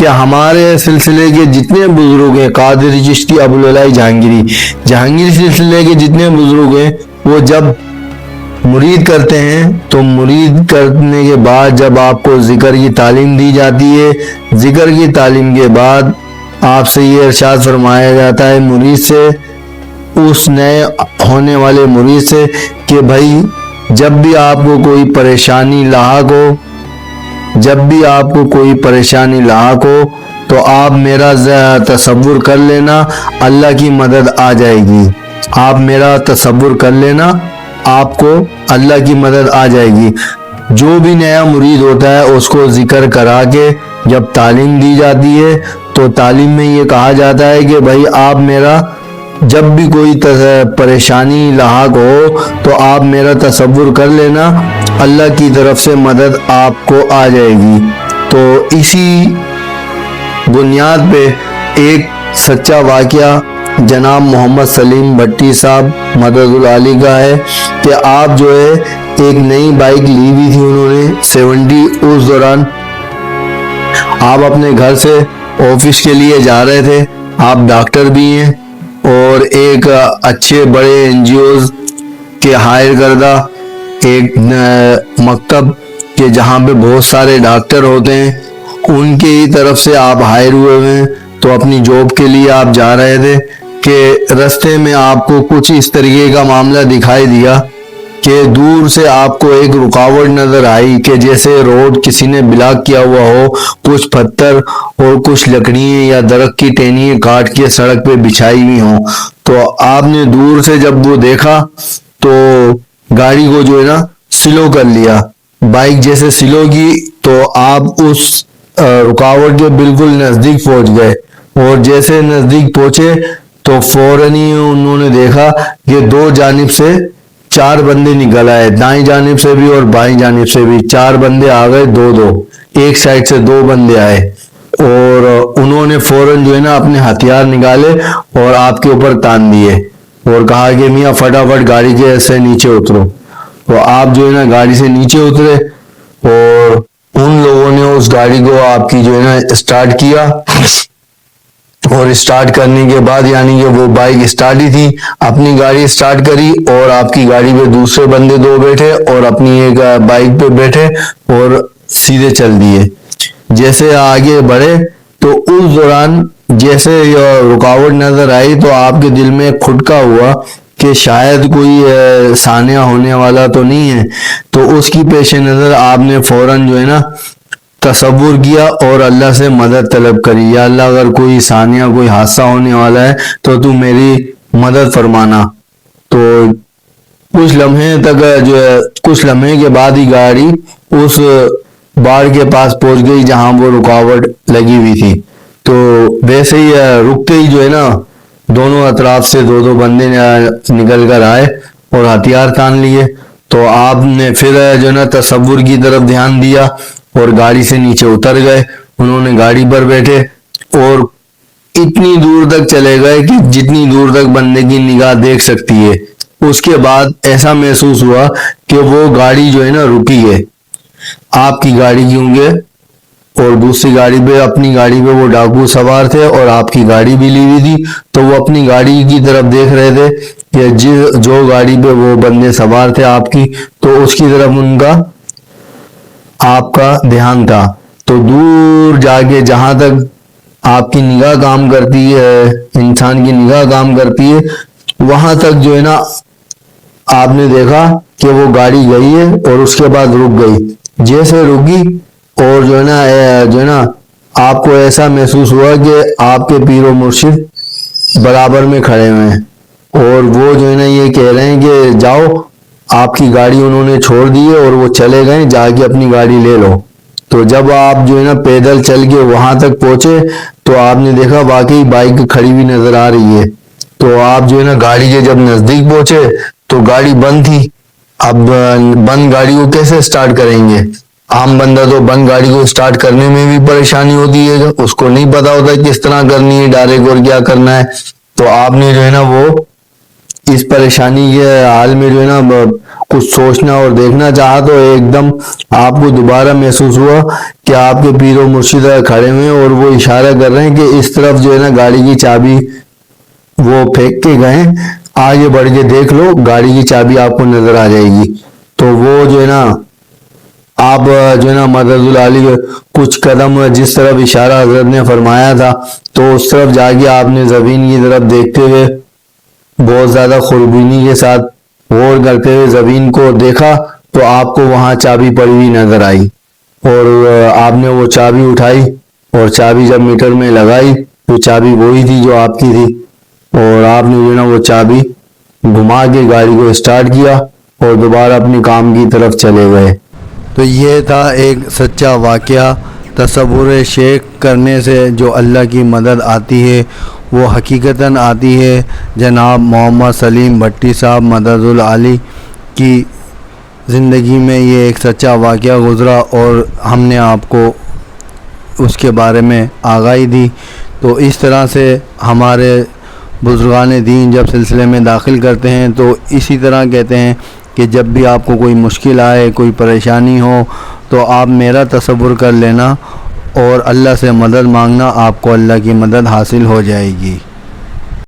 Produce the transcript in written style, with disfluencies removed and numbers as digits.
کہ ہمارے سلسلے کے جتنے بزرگ ہیں، قادری، چشتی، ابوالعلائی، جہانگیری سلسلے کے جتنے بزرگ ہیں، وہ جب مرید کرتے ہیں تو مرید کرنے کے بعد جب آپ کو ذکر کی تعلیم دی جاتی ہے، ذکر کی تعلیم کے بعد آپ سے یہ ارشاد فرمایا جاتا ہے مرید سے، اس نئے ہونے والے مرید سے، کہ بھائی جب بھی آپ کو کوئی پریشانی لاحق ہو، جب بھی آپ کو کوئی پریشانی لاحق ہو تو آپ میرا تصور کر لینا، اللہ کی مدد آ جائے گی۔ آپ میرا تصور کر لینا، آپ کو اللہ کی مدد آ جائے گی۔ جو بھی نیا مرید ہوتا ہے اس کو ذکر کرا کے جب تعلیم دی جاتی ہے تو تعلیم میں یہ کہا جاتا ہے کہ بھائی آپ میرا جب بھی کوئی پریشانی لاحق ہو تو آپ میرا تصور کر لینا، اللہ کی طرف سے مدد آپ کو آ جائے گی۔ تو اسی بنیاد پہ ایک سچا واقعہ جناب محمد سلیم بھٹی صاحب مدد العالی کا ہے کہ آپ جو ہے ایک نئی بائک لی ہوئی تھی انہوں نے 70، اس دوران آپ اپنے گھر سے آفس کے لیے جا رہے تھے، آپ ڈاکٹر بھی ہیں اور ایک اچھے بڑے NGOs کے ہائر کردہ ایک مکتب کہ جہاں پہ بہت سارے ڈاکٹر ہوتے ہیں، ان کی طرف سے آپ ہائر ہوئے ہیں، تو اپنی جاب کے لیے آپ جا رہے تھے کہ رستے میں آپ کو کچھ اس طریقے کا معاملہ دکھائی دیا کہ دور سے آپ کو ایک رکاوٹ نظر آئی کہ جیسے روڈ کسی نے بلاک کیا ہوا ہو، کچھ پتھر اور کچھ لکڑیاں یا درخت کی ٹہنیاں کاٹ کے سڑک پہ بچھائی ہوئی ہوں۔ تو آپ نے دور سے جب وہ دیکھا تو گاڑی کو جو ہے نا سلو کر لیا، بائک جیسے سلو کی تو آپ اس رکاوٹ کے بالکل نزدیک پہنچ گئے، اور جیسے نزدیک پہنچے تو فوراً ہی انہوں نے دیکھا کہ دو جانب سے 4 بندے نکل آئے، دائیں جانب سے بھی اور بائیں جانب سے بھی 4 بندے آ گئے، دو ایک سائڈ سے 2 بندے آئے، اور انہوں نے فوراً جو ہے نا اپنے ہتھیار نکالے اور آپ کے اوپر تان دیے اور کہا کہ میاں فٹافٹ گاڑی کے سے نیچے اترو۔ تو آپ جو ہے نا گاڑی سے نیچے اترے اور ان لوگوں نے اس گاڑی کو آپ کی جو ہے نا اسٹارٹ کیا، اور اسٹارٹ کرنے کے بعد یعنی کہ وہ بائک اسٹارٹ ہی تھی، اپنی گاڑی اسٹارٹ کری اور آپ کی گاڑی پہ دوسرے بندے 2 بیٹھے اور اپنی ایک بائک پہ بیٹھے اور سیدھے چل دیے۔ جیسے آگے بڑھے تو اس دوران جیسے رکاوٹ نظر آئی تو آپ کے دل میں کھٹکا ہوا کہ شاید کوئی سانحہ ہونے والا تو نہیں ہے، تو اس کی پیش نظر آپ نے فوراً جو ہے نا تصور کیا اور اللہ سے مدد طلب کری، یا اللہ اگر کوئی سانحہ کوئی حادثہ ہونے والا ہے تو تو میری مدد فرمانا۔ تو کچھ لمحے تک جو ہے کچھ لمحے کے بعد ہی گاڑی اس باڑ کے پاس پہنچ گئی جہاں وہ رکاوٹ لگی ہوئی تھی۔ تو ویسے ہی رکتے ہی جو ہے نا دونوں اطراف سے 2 بندے نکل کر آئے اور ہتھیار تان لیے۔ تو آپ نے پھر جو ہے نا تصور کی طرف دھیان دیا اور گاڑی سے نیچے اتر گئے، انہوں نے گاڑی پر بیٹھے اور اتنی دور تک چلے گئے کہ جتنی دور تک بندے کی نگاہ دیکھ سکتی ہے۔ اس کے بعد ایسا محسوس ہوا کہ وہ گاڑی جو ہے نا رکی ہے، آپ کی گاڑی کیونکہ اور دوسری گاڑی پہ اپنی گاڑی پہ وہ ڈاکو سوار تھے اور آپ کی گاڑی بھی لی ہوئی تھی، تو وہ اپنی گاڑی کی طرف دیکھ رہے تھے کہ جو گاڑی پہ وہ بندے سوار تھے آپ کی، تو اس کی طرف ان کا آپ کا دھیان تھا۔ تو دور جا کے جہاں تک آپ کی نگاہ کام کرتی ہے، انسان کی نگاہ کام کرتی ہے، وہاں تک جو ہے نا آپ نے دیکھا کہ وہ گاڑی گئی ہے اور اس کے بعد رک گئی۔ جیسے رکی اور جو ہے نا آپ کو ایسا محسوس ہوا کہ آپ کے پیر و مرشد برابر میں کھڑے ہوئے ہیں اور وہ جو ہے نا یہ کہہ رہے ہیں کہ جاؤ، آپ کی گاڑی انہوں نے چھوڑ دی ہے اور وہ چلے گئے، جا کے اپنی گاڑی لے لو۔ تو جب آپ جو ہے نا پیدل چل کے وہاں تک پہنچے تو آپ نے دیکھا واقعی بائک کھڑی ہوئی نظر آ رہی ہے۔ تو آپ جو ہے نا گاڑی کے جب نزدیک پہنچے تو گاڑی بند تھی۔ اب بند گاڑی کو کیسے سٹارٹ کریں گے؟ عام بندہ تو بند گاڑی کو سٹارٹ کرنے میں بھی پریشانی ہوتی ہے، اس کو نہیں پتا ہوتا کس طرح کرنی ہے ڈائریکٹ اور کیا کرنا ہے۔ تو آپ نے جو ہے نا وہ اس پریشانی کے حال میں جو ہے نا کچھ سوچنا اور دیکھنا چاہا تو ایک دم آپ کو دوبارہ محسوس ہوا کہ آپ کے پیر و مرشد کھڑے ہوئے ہیں اور وہ اشارہ کر رہے ہیں کہ اس طرف جو ہے نا گاڑی کی چابی وہ پھینک کے گئے، آگے بڑھ کے دیکھ لو، گاڑی کی چابی آپ کو نظر آ جائے گی۔ تو وہ جو ہے نا آپ جو ہے نا مدد العالی کچھ قدم جس طرف اشارہ حضرت نے فرمایا تھا تو اس طرف جا کے آپ نے زمین کی طرف دیکھتے ہوئے بہت زیادہ خودبینی کے ساتھ غور کرتے ہوئے زمین کو دیکھا تو آپ کو وہاں چابی پڑی ہوئی نظر آئی، اور آپ نے وہ چابی اٹھائی اور چابی جب میٹر میں لگائی تو چابی وہی تھی جو آپ کی تھی، اور آپ نے جو ہے نا وہ چابی گھما کے گاڑی کو اسٹارٹ کیا اور دوبارہ اپنے کام کی طرف چلے گئے۔ تو یہ تھا ایک سچا واقعہ۔ تصور شیخ کرنے سے جو اللہ کی مدد آتی ہے وہ حقیقتاً آتی ہے۔ جناب محمد سلیم بھٹی صاحب مدد العالی کی زندگی میں یہ ایک سچا واقعہ گزرا اور ہم نے آپ کو اس کے بارے میں آگاہی دی۔ تو اس طرح سے ہمارے بزرگان دین جب سلسلے میں داخل کرتے ہیں تو اسی طرح کہتے ہیں کہ جب بھی آپ کو کوئی مشکل آئے، کوئی پریشانی ہو تو آپ میرا تصور کر لینا اور اللہ سے مدد مانگنا، آپ کو اللہ کی مدد حاصل ہو جائے گی۔